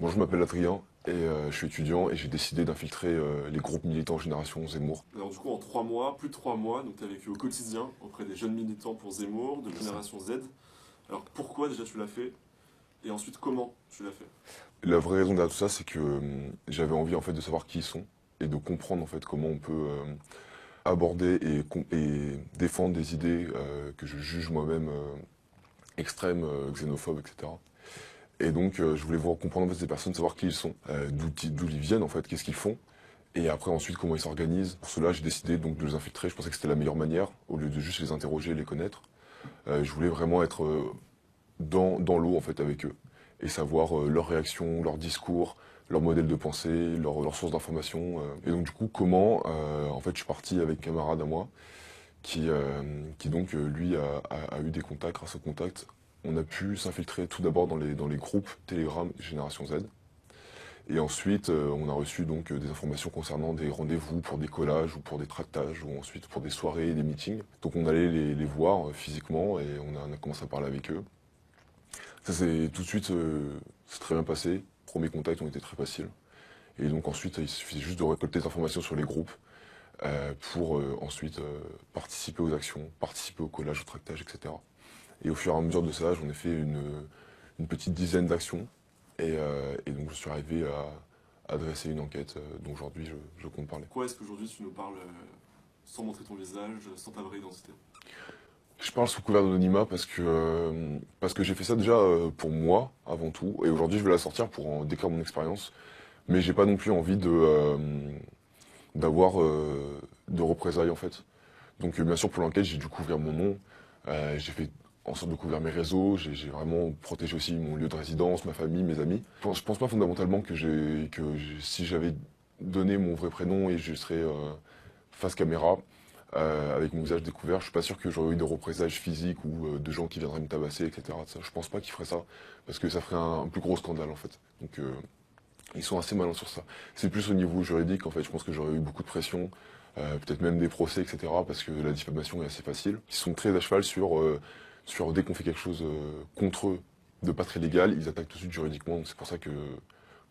Bon, je m'appelle Adrien et je suis étudiant et j'ai décidé d'infiltrer les groupes militants Génération Zemmour. Alors du coup, en 3 mois, plus de 3 mois, donc tu as vécu au quotidien auprès des jeunes militants pour Zemmour, de C'est ça. Génération Z. Alors pourquoi déjà tu l'as fait? Et ensuite comment tu l'as fait? La vraie raison derrière tout ça, c'est que j'avais envie en fait de savoir qui ils sont et de comprendre en fait comment on peut aborder et défendre des idées que je juge moi-même extrêmes, xénophobes, etc. Et donc je voulais voir comprendre en fait ces personnes, savoir qui ils sont, d'où ils viennent en fait, qu'est-ce qu'ils font. Et après, ensuite, comment ils s'organisent. Pour cela, j'ai décidé donc de les infiltrer. Je pensais que c'était la meilleure manière, au lieu de juste les interroger et les connaître. Je voulais vraiment être dans l'eau, en fait, avec eux. Et savoir leurs réactions, leurs discours, leur modèle de pensée, leurs sources d'information. Et donc, du coup, comment en fait, je suis parti avec un camarade à moi, qui donc, lui, a eu des contacts. Grâce aux contacts, on a pu s'infiltrer tout d'abord dans les groupes Telegram Génération Z. Et ensuite, on a reçu donc des informations concernant des rendez-vous pour des collages ou pour des tractages ou ensuite pour des soirées et des meetings. Donc on allait les voir physiquement et on a commencé à parler avec eux. Ça c'est tout de suite, c'est très bien passé. Premiers contacts ont été très faciles. Et donc ensuite, il suffisait juste de récolter des informations sur les groupes pour ensuite participer aux actions, participer au collage, au tractage, etc. Et au fur et à mesure de ça, j'en ai fait une petite dizaine d'actions. Et donc je suis arrivé à dresser une enquête dont aujourd'hui je compte parler. Pourquoi est-ce qu'aujourd'hui tu nous parles sans montrer ton visage, sans ta vraie identité? Je parle sous couvert d'anonymat parce que j'ai fait ça déjà pour moi avant tout. Et aujourd'hui je vais la sortir pour en décrire mon expérience. Mais j'ai pas non plus envie d'avoir de représailles en fait. Donc bien sûr pour l'enquête j'ai dû couvrir mon nom. J'ai fait en sorte de couvrir mes réseaux. J'ai vraiment protégé aussi mon lieu de résidence, ma famille, mes amis. Je pense pas fondamentalement si j'avais donné mon vrai prénom et je serais face caméra, avec mon visage découvert, je suis pas sûr que j'aurais eu de représailles physiques ou de gens qui viendraient me tabasser, etc. Ça, je pense pas qu'ils feraient ça, parce que ça ferait un plus gros scandale en fait. Donc ils sont assez malins sur ça. C'est plus au niveau juridique en fait, je pense que j'aurais eu beaucoup de pression, peut-être même des procès, etc. Parce que la diffamation est assez facile. Ils sont très à cheval sur dès qu'on fait quelque chose contre eux de pas très légal, ils attaquent tout de suite juridiquement. Donc c'est pour ça que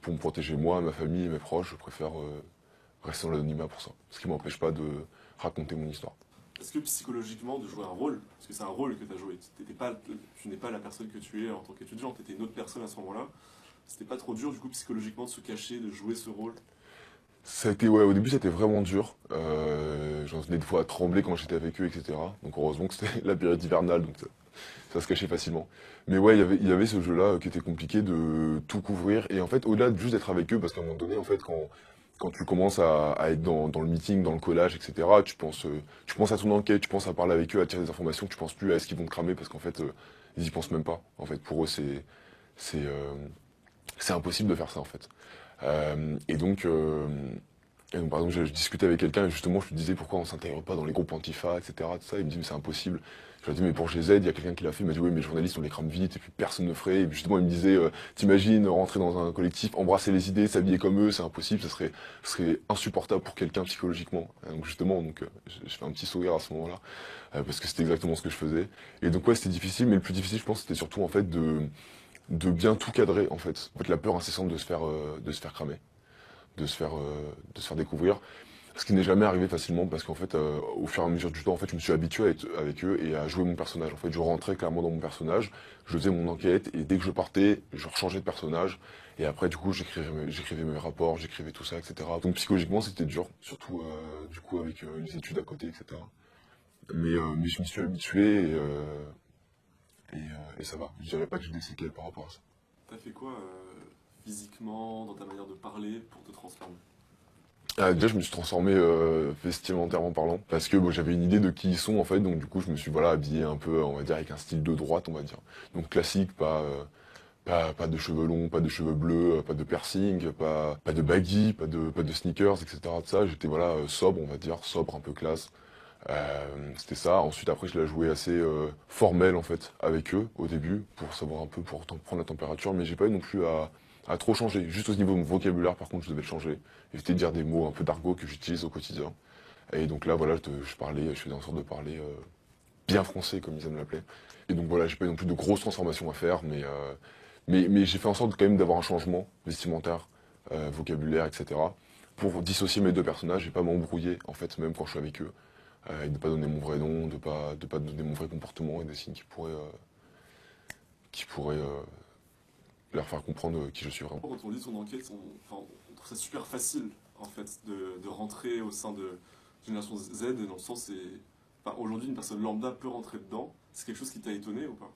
pour me protéger moi, ma famille et mes proches, je préfère rester dans l'anonymat pour ça. Ce qui m'empêche pas de raconter mon histoire. Est-ce que psychologiquement de jouer un rôle, parce que c'est un rôle que tu as joué, tu n'es pas la personne que tu es en tant qu'étudiant, tu étais une autre personne à ce moment-là, c'était pas trop dur du coup psychologiquement de se cacher, de jouer ce rôle? Ça a été, ouais, au début c'était vraiment dur. J'en venais des fois à trembler quand j'étais avec eux, etc. Donc heureusement que c'était la période hivernale, donc ça se cachait facilement. Mais ouais, il y avait ce jeu-là qui était compliqué de tout couvrir. Et en fait, au-delà de juste d'être avec eux, parce qu'à un moment donné, en fait, quand tu commences à être dans le meeting, dans le collage, etc., tu penses à ton enquête, tu penses à parler avec eux, à tirer des informations, tu penses plus à est-ce qu'ils vont te cramer, parce qu'en fait, ils y pensent même pas. En fait, pour eux, c'est impossible de faire ça, en fait. Euh, et donc, euh, et donc, par exemple, je discutais avec quelqu'un et justement, je lui disais pourquoi on s'intègre pas dans les groupes Antifa, etc. Tout ça. Il me dit, mais c'est impossible. Je lui ai dit, mais pour GZ, il y a quelqu'un qui l'a fait. Il m'a dit, oui, mais les journalistes, on les crame vite et puis personne ne ferait. Et puis, justement, il me disait, t'imagines rentrer dans un collectif, embrasser les idées, s'habiller comme eux, c'est impossible, ce serait insupportable pour quelqu'un psychologiquement. Donc, justement, je fais un petit sourire à ce moment-là, parce que c'était exactement ce que je faisais. Et donc, ouais, c'était difficile, mais le plus difficile, je pense, c'était surtout, en fait, de bien tout cadrer, en fait. En fait, la peur incessante de se faire cramer, de se faire découvrir. Ce qui n'est jamais arrivé facilement parce qu'en fait, au fur et à mesure du temps, en fait, je me suis habitué à être avec eux et à jouer mon personnage. En fait, je rentrais clairement dans mon personnage, je faisais mon enquête et dès que je partais, je rechangeais de personnage. Et après, du coup, j'écrivais mes rapports, j'écrivais tout ça, etc. Donc psychologiquement, c'était dur, surtout du coup avec les études à côté, etc. Mais je me suis habitué et ça va. Je dirais pas que j'ai des séquelles par rapport à ça. T'as fait quoi physiquement, dans ta manière de parler, pour te transformer? Déjà, je me suis transformé vestimentairement parlant parce que bon, j'avais une idée de qui ils sont en fait, donc du coup, je me suis voilà habillé un peu, on va dire, avec un style de droite, on va dire. Donc classique, pas de cheveux longs, pas de cheveux bleus, pas de piercing, pas de baggy, pas de sneakers, etc. De ça, j'étais voilà sobre, on va dire, sobre, un peu classe. C'était ça. Ensuite, après, je l'ai joué assez formel en fait avec eux au début pour savoir un peu prendre la température, mais j'ai pas eu non plus à trop changer. Juste au niveau de mon vocabulaire, par contre, je devais le changer. Éviter de dire des mots un peu d'argot que j'utilise au quotidien. Et donc là, voilà, je faisais en sorte de parler bien français, comme ils aiment l'appeler. Et donc voilà, j'ai pas eu non plus de grosses transformations à faire, Mais j'ai fait en sorte quand même d'avoir un changement vestimentaire, vocabulaire, etc. pour dissocier mes deux personnages et pas m'embrouiller, en fait, même quand je suis avec eux. Et de pas donner mon vrai nom, de pas donner mon vrai comportement et des signes qui pourraient leur faire comprendre qui je suis vraiment. Quand on lit ton enquête, on trouve ça super facile en fait de rentrer au sein de Génération Z, dans le sens aujourd'hui une personne lambda peut rentrer dedans. C'est quelque chose qui t'a étonné ou pas?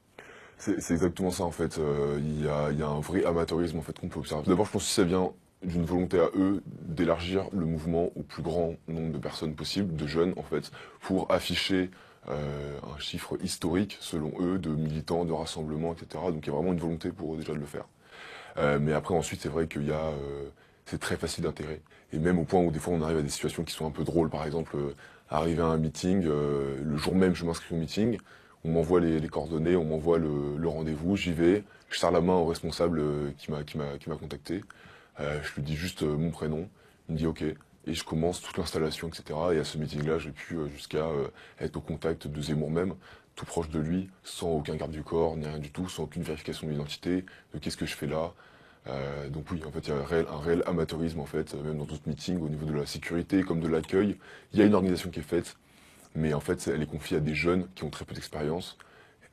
C'est exactement ça en fait. Il y a un vrai amateurisme en fait qu'on peut observer. D'abord, je pense que ça vient d'une volonté à eux d'élargir le mouvement au plus grand nombre de personnes possible, de jeunes en fait, pour afficher un chiffre historique selon eux de militants, de rassemblements, etc. Donc il y a vraiment une volonté pour eux déjà de le faire. Mais après ensuite, c'est vrai c'est très facile d'intégrer. Et même au point où des fois on arrive à des situations qui sont un peu drôles. Par exemple, arriver à un meeting, le jour même je m'inscris au meeting. On m'envoie les coordonnées, on m'envoie le rendez-vous, j'y vais, je serre la main au responsable qui m'a contacté, je lui dis juste mon prénom, il me dit ok, et je commence toute l'installation, etc. Et à ce meeting-là, j'ai pu jusqu'à être au contact de Zemmour même, tout proche de lui, sans aucun garde du corps, ni rien du tout, sans aucune vérification de l'identité, de qu'est-ce que je fais là. Donc oui, en fait, il y a un réel amateurisme, en fait, même dans d'autres meetings, au niveau de la sécurité comme de l'accueil. Il y a une organisation qui est faite, mais en fait, elle est confiée à des jeunes qui ont très peu d'expérience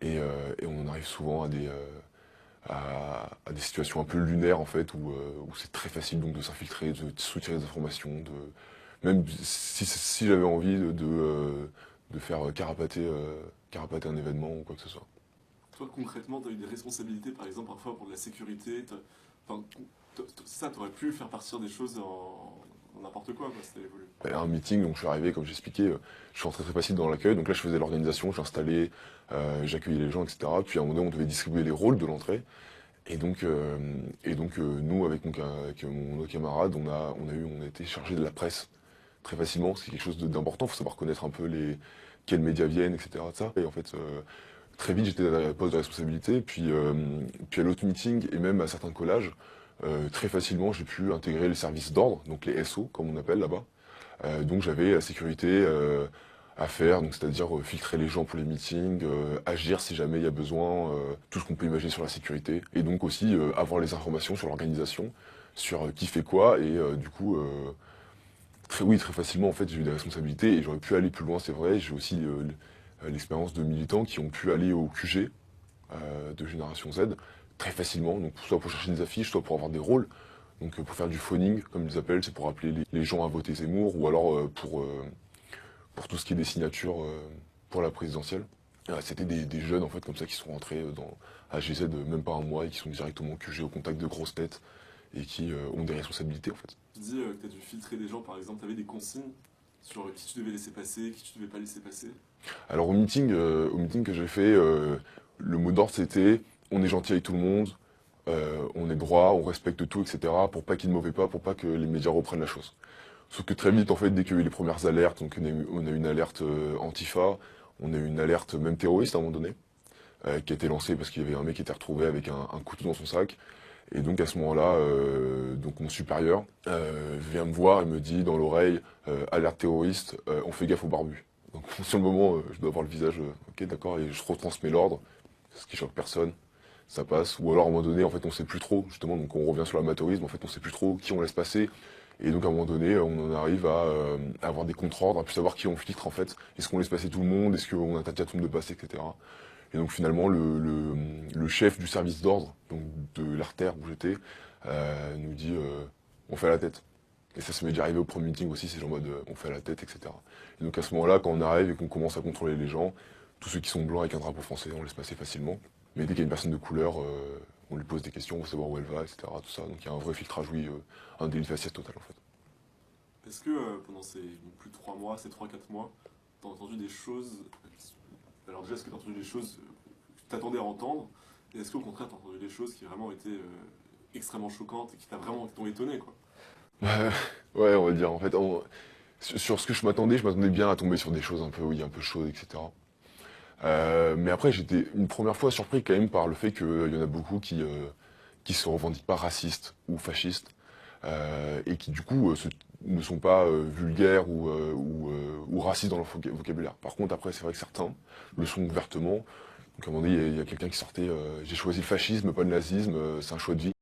et on en arrive souvent à des situations un peu lunaires en fait où c'est très facile donc de s'infiltrer, de soutirer des informations, même si j'avais envie de faire carapater un événement ou quoi que ce soit. Toi concrètement, tu as eu des responsabilités par exemple parfois pour de la sécurité. Enfin, ça, tu aurais pu faire partir des choses en n'importe quoi si t'avais voulu. Un meeting, donc je suis arrivé, comme j'expliquais, je suis rentré très facile dans l'accueil, donc là je faisais l'organisation, j'installais, j'accueillais les gens, etc. Puis à un moment donné, on devait distribuer les rôles de l'entrée. Nous, avec mon autre camarade, on a été chargé de la presse très facilement. C'est quelque chose d'important. Il faut savoir connaître un peu quels médias viennent, etc. De ça. Et en fait, très vite, j'étais à la poste de responsabilité. Puis à l'autre meeting et même à certains collages, très facilement, j'ai pu intégrer les services d'ordre, donc les SO, comme on appelle là-bas. Donc j'avais la sécurité à faire, donc c'est-à-dire filtrer les gens pour les meetings, agir si jamais il y a besoin, tout ce qu'on peut imaginer sur la sécurité, et donc aussi avoir les informations sur l'organisation, sur qui fait quoi, et oui, très facilement en fait j'ai eu des responsabilités et j'aurais pu aller plus loin, c'est vrai. J'ai aussi l'expérience de militants qui ont pu aller au QG de Génération Z très facilement, donc soit pour chercher des affiches, soit pour avoir des rôles. Donc pour faire du phoning, comme ils appellent, c'est pour appeler les gens à voter Zemmour, ou alors pour tout ce qui est des signatures pour la présidentielle. C'était des jeunes en fait comme ça qui sont rentrés à GZ même pas un mois et qui sont directement au QG au contact de grosses têtes et qui ont des responsabilités en fait. Tu dis que tu as dû filtrer des gens par exemple, tu avais des consignes sur qui tu devais laisser passer, qui tu devais pas laisser passer. Alors au meeting que j'ai fait, le mot d'ordre c'était on est gentil avec tout le monde, on est droit, on respecte tout, etc. pour pas qu'il y ait de mauvais pas, pour pas que les médias reprennent la chose. Sauf que très vite, en fait, dès qu'il y a eu les premières alertes, donc on a eu une alerte Antifa, on a eu une alerte même terroriste à un moment donné, qui a été lancée parce qu'il y avait un mec qui était retrouvé avec un couteau dans son sac. Et donc à ce moment-là, donc mon supérieur vient me voir et me dit dans l'oreille, alerte terroriste, on fait gaffe aux barbus. Donc sur le moment, je dois avoir le visage, ok d'accord, et je retransmets l'ordre, ce qui choque personne, ça passe. Ou alors à un moment donné, en fait, on sait plus trop, justement, donc on revient sur l'amateurisme, en fait, on sait plus trop qui on laisse passer. Et donc à un moment donné, on en arrive à avoir des contre-ordres, à plus savoir qui on filtre en fait. Est-ce qu'on laisse passer tout le monde? Est-ce qu'on interdit à tout le monde de passer, etc. Et donc finalement, le chef du service d'ordre, donc de l'artère où j'étais, nous dit on fait à la tête. Et ça m'est déjà arrivé au premier meeting aussi, c'est genre en mode on fait à la tête, etc. Et donc à ce moment-là, quand on arrive et qu'on commence à contrôler les gens, tous ceux qui sont blancs avec un drapeau français, on laisse passer facilement. Mais dès qu'il y a une personne de couleur, on lui pose des questions, on veut savoir où elle va, etc. Tout ça. Donc il y a un vrai filtrage, oui, un délit de faciès total en fait. Est-ce que pendant ces plus de 3 mois, ces 3-4 mois, tu as entendu des choses. Alors déjà, est-ce que tu as entendu des choses que tu t'attendais à entendre? Et est-ce qu'au contraire, tu as entendu des choses qui vraiment étaient extrêmement choquantes et qui t'ont étonné quoi? Ouais, on va dire en fait. Sur ce que je m'attendais bien à tomber sur des choses un peu, oui, un peu chaudes, etc. Mais après, j'étais une première fois surpris quand même par le fait qu'il y en a beaucoup qui se revendiquent pas racistes ou fascistes et qui du coup ne sont pas vulgaires ou racistes dans leur vocabulaire. Par contre, après, c'est vrai que certains le sont ouvertement, Donc à un moment donné, il y a quelqu'un qui sortait j'ai choisi le fascisme, pas le nazisme, c'est un choix de vie.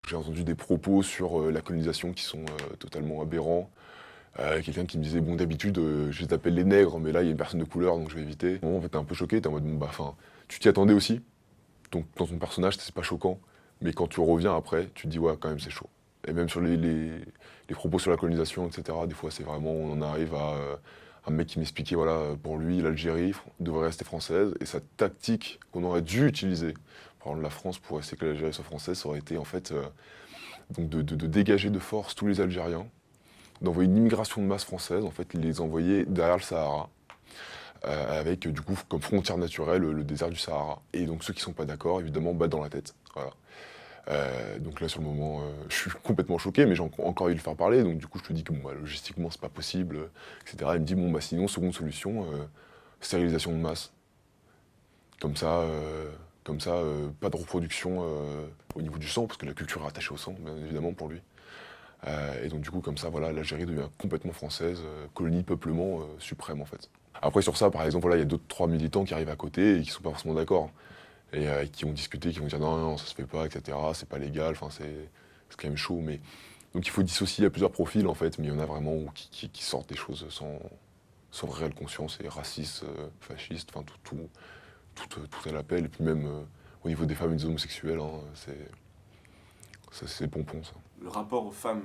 J'ai entendu des propos sur la colonisation qui sont totalement aberrants. Quelqu'un qui me disait, bon, d'habitude, je les appelle les nègres, mais là, il y a une personne de couleur, donc je vais éviter. En fait, t'es un peu choqué, t'es en mode, bon, bah, enfin, tu t'y attendais aussi. Donc, dans ton personnage, c'est pas choquant. Mais quand tu reviens après, tu te dis, ouais, quand même, c'est chaud. Et même sur les propos sur la colonisation, etc., des fois, c'est vraiment, on en arrive à un mec qui m'expliquait, voilà, pour lui, l'Algérie devrait rester française, et sa tactique qu'on aurait dû utiliser, par exemple, la France, pour essayer que l'Algérie soit française, ça aurait été, en fait, donc de dégager de force tous les Algériens, d'envoyer une immigration de masse française, en fait, les envoyer derrière le Sahara, avec du coup comme frontière naturelle le désert du Sahara. Et donc ceux qui sont pas d'accord, évidemment, battent dans la tête. Voilà. Donc là, sur le moment, je suis complètement choqué, mais j'ai encore envie de le faire parler, donc du coup, je te dis que bon, bah, logistiquement, c'est pas possible, etc. Il me dit, bon, bah sinon, seconde solution, stérilisation de masse. Comme ça, pas de reproduction au niveau du sang, parce que la culture est attachée au sang, bien évidemment, pour lui. Et donc du coup, comme ça, voilà, l'Algérie devient complètement française, colonie de peuplement suprême en fait. Après sur ça, par exemple, voilà, il y a d'autres trois militants qui arrivent à côté et qui sont pas forcément d'accord. Et qui ont discuté, qui vont dire non, non, ça se fait pas, etc. C'est pas légal, enfin c'est quand même chaud. Mais donc il faut dissocier à plusieurs profils en fait, mais il y en a vraiment qui sortent des choses sans réelle conscience et racistes, fascistes, enfin tout à l'appel. Et puis même au niveau des femmes et des homosexuels, hein, c'est pompon ça. Le rapport aux femmes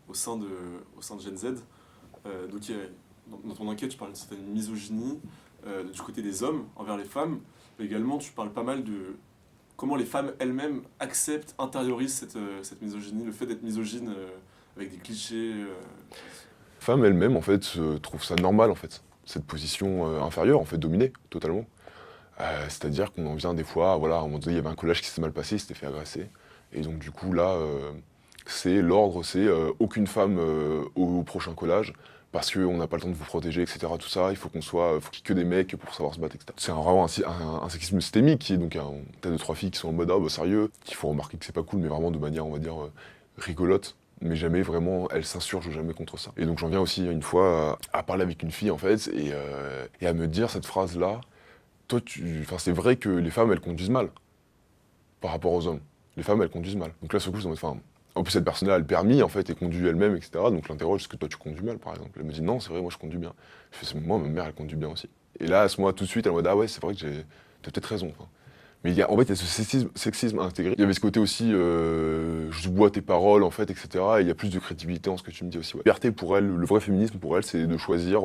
au sein de Gen Z, donc dans ton enquête, tu parles d'une certaine misogynie du côté des hommes envers les femmes, mais également tu parles pas mal de comment les femmes elles-mêmes acceptent, intériorisent cette misogynie, le fait d'être misogyne avec des clichés. Femmes elles-mêmes en fait trouvent ça normal en fait, cette position inférieure en fait dominée totalement. C'est-à-dire qu'on en vient des fois, voilà, à un moment donné il y avait un collage qui s'est mal passé, il s'était fait agresser, et donc du coup là c'est l'ordre, c'est aucune femme au prochain collage parce qu'on n'a pas le temps de vous protéger, etc. Tout ça, il faut faut qu'il y ait que des mecs pour savoir se battre, etc. C'est vraiment un sexisme systémique qui est donc t'as deux trois filles qui sont en mode ah bah sérieux, qu'il faut remarquer que c'est pas cool, mais vraiment de manière on va dire rigolote. Mais jamais vraiment, elle s'insurge jamais contre ça. Et donc j'en viens aussi une fois à parler avec une fille en fait et à me dire cette phrase là. Toi, enfin, c'est vrai que les femmes elles conduisent mal par rapport aux hommes. Les femmes elles conduisent mal. Donc là, ce coup, je me dis, enfin, en plus cette personne-là a le permis en fait et conduit elle-même, etc. Donc je l'interroge, est-ce que toi tu conduis mal par exemple? Elle me dit non, c'est vrai, moi je conduis bien. Je fais, moi ma mère elle conduit bien aussi. Et là à ce moment tout de suite elle me dit ah ouais c'est vrai que t'as peut-être raison. Enfin, mais en fait il y a ce sexisme intégré. Il y avait ce côté aussi je bois tes paroles en fait, etc. Et il y a plus de crédibilité en ce que tu me dis aussi. Ouais. La liberté pour elle, le vrai féminisme pour elle, c'est de choisir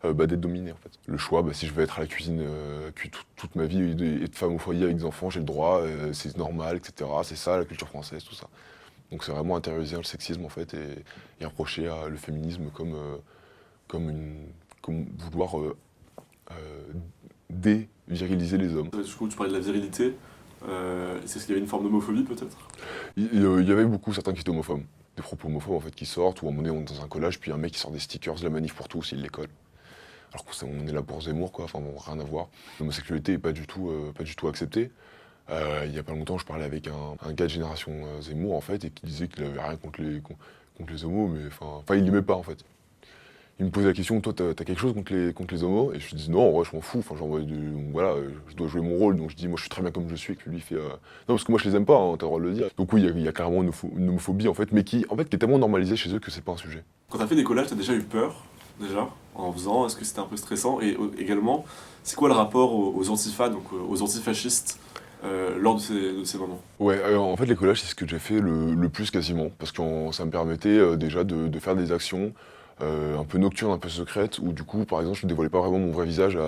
d'être dominé en fait. Le choix, si je veux être à la cuisine toute ma vie et être femme au foyer avec des enfants, j'ai le droit, c'est normal, etc. C'est ça la culture française, tout ça. Donc c'est vraiment intérioriser le sexisme en fait et reprocher à le féminisme comme vouloir déviriliser les hommes. Du coup, tu parlais de la virilité. C'est ce qu'il y avait une forme d'homophobie peut-être? Il y avait beaucoup certains qui étaient homophobes. Des propos homophobes en fait qui sortent, ou à un moment donné on est dans un collage, puis un mec qui sort des stickers de la manif pour tous, il les colle. Alors qu'on est là pour Zemmour quoi, enfin bon, rien à voir. L'homosexualité est pas du tout acceptée. Il y a pas longtemps, je parlais avec un gars de génération Zemmour en fait, et qui disait qu'il avait rien contre les homos, mais enfin il l'aimait pas en fait. Il me posait la question, toi t'as quelque chose contre les homos? Et je lui dis non, ouais, je m'en fous, enfin genre voilà, je dois jouer mon rôle, donc je dis moi je suis très bien comme je suis, et puis lui il fait non parce que moi je les aime pas, hein, t'as le droit de le dire. Donc oui, il y a carrément une homophobie en fait, mais qui est tellement normalisée chez eux que c'est pas un sujet. Quand t'as fait des collages, t'as déjà eu peur, déjà, en faisant? Est-ce que c'était un peu stressant? Et également, c'est quoi le rapport aux antifas, donc aux antifascistes, lors de ces moments? Ouais, en fait les collages c'est ce que j'ai fait le plus quasiment, parce que ça me permettait déjà de faire des actions un peu nocturnes, un peu secrètes, où du coup par exemple je ne dévoilais pas vraiment mon vrai visage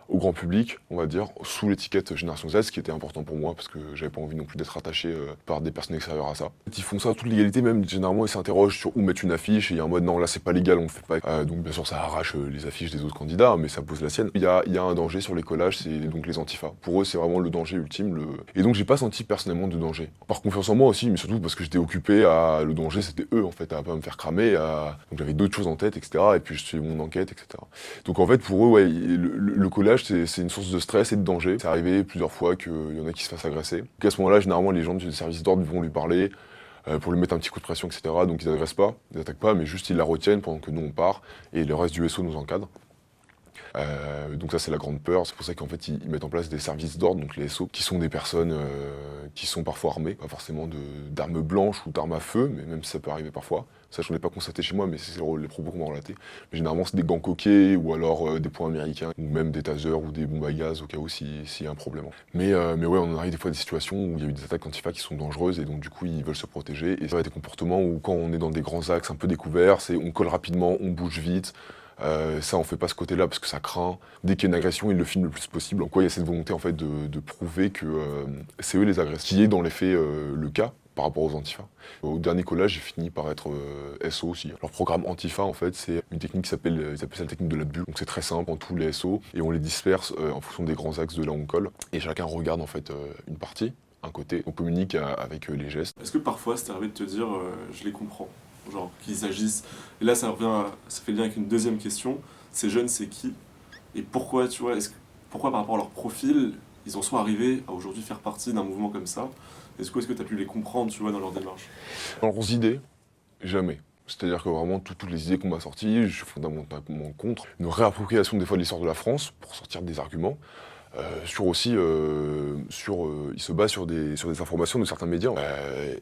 au grand public, on va dire, sous l'étiquette Génération Z, ce qui était important pour moi, parce que j'avais pas envie non plus d'être attaché par des personnes extérieures à ça. Ils font ça à toute légalité, même généralement ils s'interrogent sur où mettre une affiche, et il y a un mode non là c'est pas légal, on le fait pas. Donc bien sûr ça arrache les affiches des autres candidats, mais ça pose la sienne. Il y a un danger sur les collages, c'est donc les antifas. Pour eux c'est vraiment le danger ultime. Et donc j'ai pas senti personnellement de danger. Par confiance en moi aussi, mais surtout parce que j'étais occupé à... Le danger c'était eux en fait, à pas me faire cramer, donc j'avais d'autres choses en tête, etc. Et puis je suivais mon enquête, etc. Donc en fait pour eux, ouais, le collage c'est une source de stress et de danger. C'est arrivé plusieurs fois qu'il y en a qui se fassent agresser. Donc à ce moment-là, généralement, les gens du service d'ordre vont lui parler pour lui mettre un petit coup de pression, etc. Donc ils n'agressent pas, ils n'attaquent pas, mais juste ils la retiennent pendant que nous on part et le reste du SO nous encadre. Donc ça, c'est la grande peur. C'est pour ça qu'en fait, ils mettent en place des services d'ordre, donc les SO, qui sont des personnes qui sont parfois armées, pas forcément d'armes blanches ou d'armes à feu, mais même si ça peut arriver parfois. Ça, je n'en ai pas constaté chez moi, mais c'est les propos qu'on m'a relatés. Mais généralement, c'est des gants coquets, ou alors des poings américains, ou même des tasers ou des bombes à gaz, au cas où s'il y a un problème. Mais ouais, on en arrive des fois à des situations où il y a eu des attaques antifa qui sont dangereuses, et donc du coup, ils veulent se protéger. Et ça va être des comportements où, quand on est dans des grands axes un peu découverts, on colle rapidement, on bouge vite. Ça, on fait pas ce côté-là parce que ça craint. Dès qu'il y a une agression, ils le filment le plus possible. En quoi il y a cette volonté en fait de prouver que c'est eux les agresseurs. Ce qui est dans les faits le cas par rapport aux Antifa. Au dernier collège, j'ai fini par être SO aussi. Leur programme Antifa, en fait, c'est une technique qui s'appelle, ils appellent ça la technique de la bulle. Donc c'est très simple, en tous les SO, et on les disperse en fonction des grands axes de là où on colle. Et chacun regarde en fait une partie, un côté. On communique avec les gestes. Est-ce que parfois, c'est arrivé de te dire, je les comprends, genre qu'ils agissent. Et là, ça fait lien avec une deuxième question. Ces jeunes, c'est qui? Et pourquoi, tu vois, pourquoi par rapport à leur profil, ils en sont arrivés à aujourd'hui faire partie d'un mouvement comme ça? Est-ce que tu as pu les comprendre, tu vois, dans leur démarche? Dans leurs idées, jamais. C'est-à-dire que vraiment, toutes les idées qu'on m'a sorties, je suis fondamentalement contre. Une réappropriation des fois de l'histoire de la France pour sortir des arguments. Ils se basent sur des informations de certains médias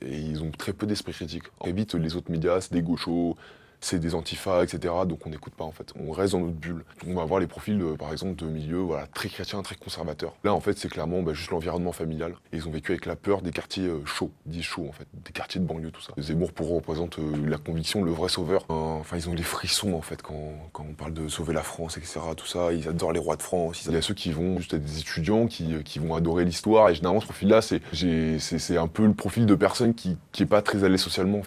et ils ont très peu d'esprit critique. Très vite, les autres médias, c'est des gauchos, c'est des antifas, etc. Donc on n'écoute pas en fait, on reste dans notre bulle. On va avoir les profils, par exemple, de milieux très chrétiens, très conservateurs. Là en fait, c'est clairement juste l'environnement familial. Et ils ont vécu avec la peur des quartiers chauds, dits chauds en fait, des quartiers de banlieue, tout ça. Zemmour pour eux représente la conviction, le vrai sauveur. Enfin, ils ont des frissons en fait quand on parle de sauver la France, etc. Tout ça, ils adorent les rois de France. Il y a ceux qui vont juste être des étudiants qui vont adorer l'histoire. Et généralement, ce profil-là, c'est un peu le profil de personne qui est pas très à l'aise socialement.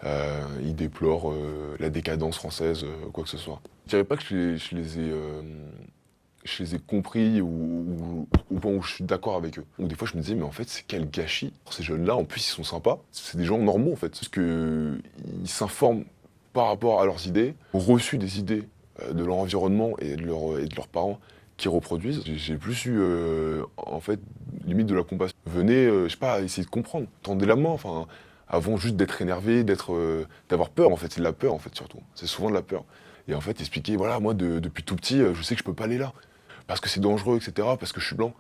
Ils déplorent la décadence française, quoi que ce soit. Je dirais pas que je les ai compris ou où je suis d'accord avec eux. Donc des fois je me disais mais en fait c'est quel gâchis. Ces jeunes-là en plus ils sont sympas, c'est des gens normaux en fait. Parce que ils s'informent par rapport à leurs idées, ont reçu des idées de leur environnement et de leurs parents qui reproduisent. J'ai plus eu en fait limite de la compassion. Venez, je sais pas, essayer de comprendre, tendez la main, enfin avant juste d'être énervé, d'avoir peur en fait, c'est de la peur en fait surtout. C'est souvent de la peur. Et en fait expliquer voilà moi depuis tout petit je sais que je peux pas aller là parce que c'est dangereux etc. parce que je suis blanc.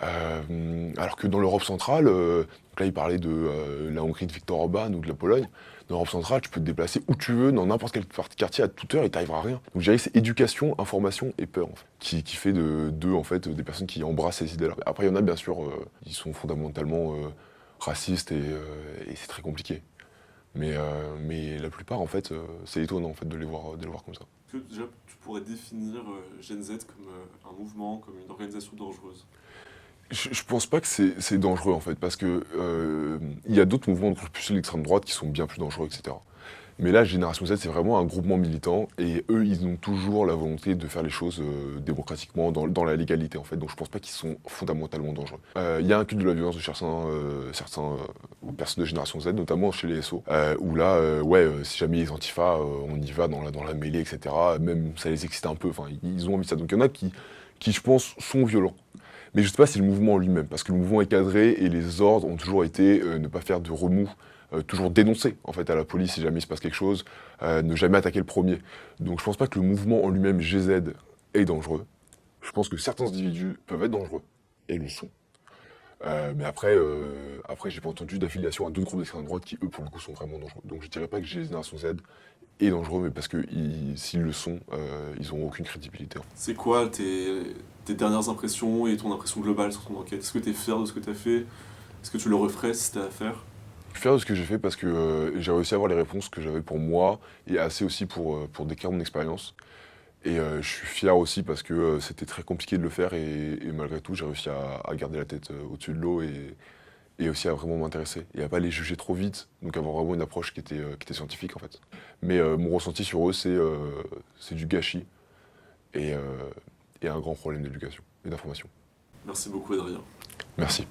Alors que dans l'Europe centrale, donc là il parlait de la Hongrie de Viktor Orban ou de la Pologne, dans l'Europe centrale tu peux te déplacer où tu veux, dans n'importe quel quartier à toute heure et t'arriveras à rien. Donc je dirais que c'est éducation, information et peur en fait, qui fait d'eux en fait des personnes qui embrassent ces idées-là. Après il y en a bien sûr, ils sont fondamentalement racistes et c'est très compliqué. Mais la plupart en fait, c'est étonnant en fait de les voir comme ça. Est-ce que déjà tu pourrais définir Gen Z comme un mouvement, comme une organisation dangereuse? Je pense pas que c'est dangereux en fait, parce que il y a d'autres mouvements plus l'extrême droite qui sont bien plus dangereux, etc. Mais là, Génération Z, c'est vraiment un groupement militant, et eux, ils ont toujours la volonté de faire les choses démocratiquement, dans la légalité en fait. Donc je pense pas qu'ils sont fondamentalement dangereux. Il y a un culte de la violence de certains personnes de Génération Z, notamment chez les SO, où là, si jamais les antifas, on y va dans la mêlée, etc. Même ça les excite un peu, enfin, ils ont envie de ça. Donc il y en a qui, je pense, sont violents. Mais je ne sais pas si le mouvement en lui-même, parce que le mouvement est cadré et les ordres ont toujours été ne pas faire de remous, toujours dénoncer en fait à la police si jamais il se passe quelque chose, ne jamais attaquer le premier. Donc je pense pas que le mouvement en lui-même GZ est dangereux. Je pense que certains individus peuvent être dangereux et le sont. Mais après j'ai pas entendu d'affiliation à d'autres groupes d'extrême droite qui eux pour le coup sont vraiment dangereux. Donc je dirais pas que Génération Z est dangereux, mais parce que s'ils le sont, ils n'ont aucune crédibilité. C'est quoi tes dernières impressions et ton impression globale sur ton enquête? Est-ce que tu es fier de ce que tu as fait? Est-ce que tu le referais si c'était à faire? Je suis fier de ce que j'ai fait parce que j'ai réussi à avoir les réponses que j'avais pour moi et assez aussi pour décrire mon expérience. Et je suis fier aussi parce que c'était très compliqué de le faire et malgré tout j'ai réussi à garder la tête au-dessus de l'eau et aussi à vraiment m'intéresser et à pas les juger trop vite, donc avoir vraiment une approche qui était scientifique en fait. Mais mon ressenti sur eux c'est du gâchis et un grand problème d'éducation et d'information. Merci beaucoup, Adrien. Merci.